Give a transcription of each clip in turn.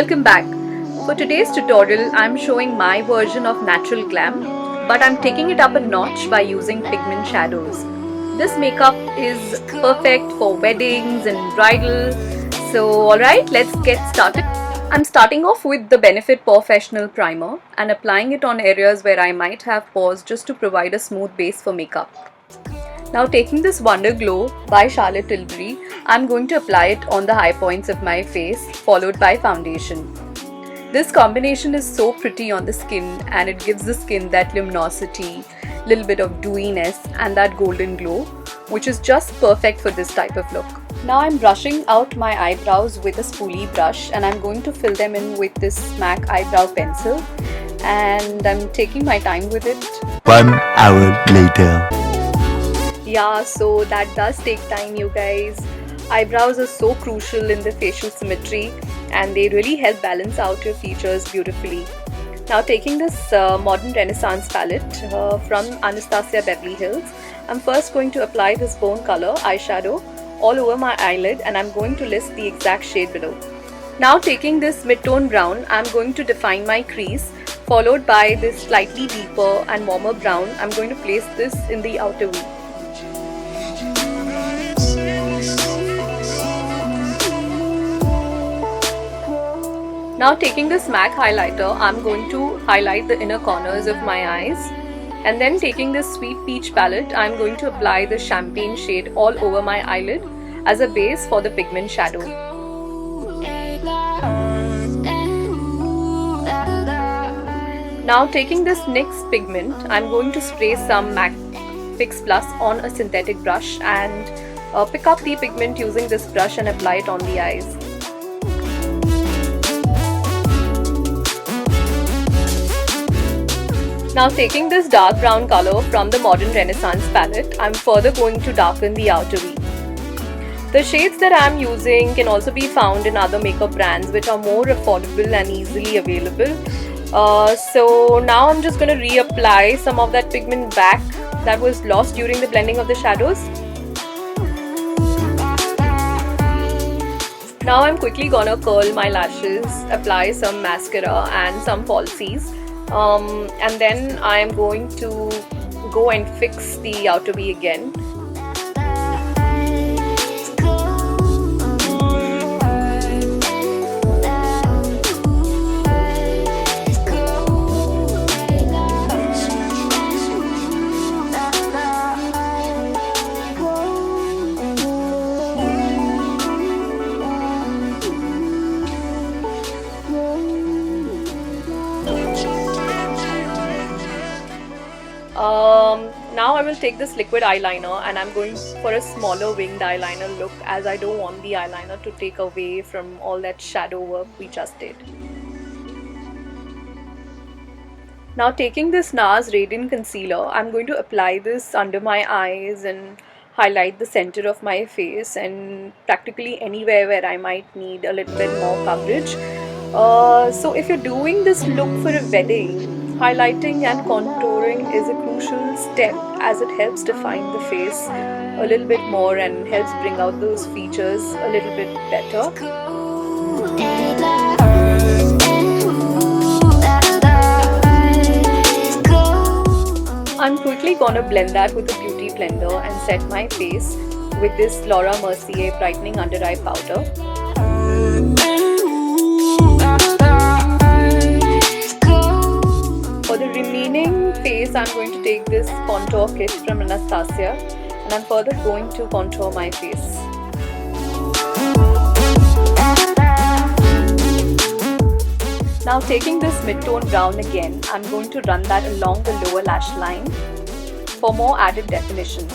Welcome back. For today's tutorial, I'm showing my version of natural glam, but I'm taking it up a notch by using pigment shadows. This makeup is perfect for weddings and bridal. So alright, let's get started. I'm starting off with the Benefit Professional Primer and applying it on areas where I might have pores just to provide a smooth base for makeup. Now taking this Wonder Glow by Charlotte Tilbury, I'm going to apply it on the high points of my face, followed by foundation. This combination is so pretty on the skin and it gives the skin that luminosity, little bit of dewiness and that golden glow, which is just perfect for this type of look. Now I'm brushing out my eyebrows with a spoolie brush and I'm going to fill them in with this MAC eyebrow pencil, and I'm taking my time with it. 1 hour later. Yeah, so that does take time, you guys. Eyebrows are so crucial in the facial symmetry and they really help balance out your features beautifully. Now taking this Modern Renaissance palette from Anastasia Beverly Hills, I'm first going to apply this bone color eyeshadow all over my eyelid and I'm going to list the exact shade below. Now taking this mid-tone brown, I'm going to define my crease, followed by this slightly deeper and warmer brown. I'm going to place this in the outer V. Now taking this MAC highlighter, I'm going to highlight the inner corners of my eyes. And then taking this Sweet Peach palette, I'm going to apply the champagne shade all over my eyelid as a base for the pigment shadow. Now taking this NYX pigment, I'm going to spray some MAC Fix Plus on a synthetic brush and pick up the pigment using this brush and apply it on the eyes. Now taking this dark brown color from the Modern Renaissance palette, I'm further going to darken the outer V. The shades that I'm using can also be found in other makeup brands which are more affordable and easily available. So now I'm just going to reapply some of that pigment back that was lost during the blending of the shadows. Now I'm quickly gonna curl my lashes, apply some mascara and some falsies. And then I'm going to go and fix the outer V again. Now I will take this liquid eyeliner and I'm going for a smaller winged eyeliner look, as I don't want the eyeliner to take away from all that shadow work we just did. Now taking this NARS Radiant Concealer, I'm going to apply this under my eyes and highlight the center of my face and practically anywhere where I might need a little bit more coverage. So if you're doing this look for a wedding, highlighting and contouring is a crucial step as it helps define the face a little bit more and helps bring out those features a little bit better. I'm quickly gonna blend that with a beauty blender and set my face with this Laura Mercier brightening under eye powder. For the remaining face, I'm going to take this contour kit from Anastasia and I'm further going to contour my face. Now taking this mid-tone brown again, I'm going to run that along the lower lash line for more added definition.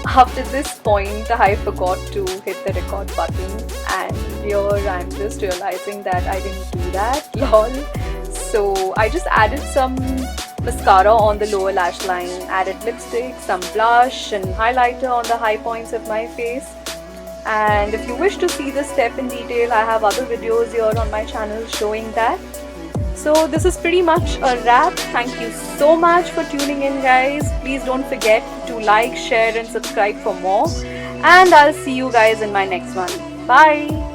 After this point, I forgot to hit the record button and here I'm just realizing that I didn't do that, lol. So I just added some mascara on the lower lash line, added lipstick, some blush and highlighter on the high points of my face. And if you wish to see this step in detail, I have other videos here on my channel showing that. So this is pretty much a wrap. Thank you so much for tuning in, guys. Please don't forget to like, share and subscribe for more. And I'll see you guys in my next one. Bye.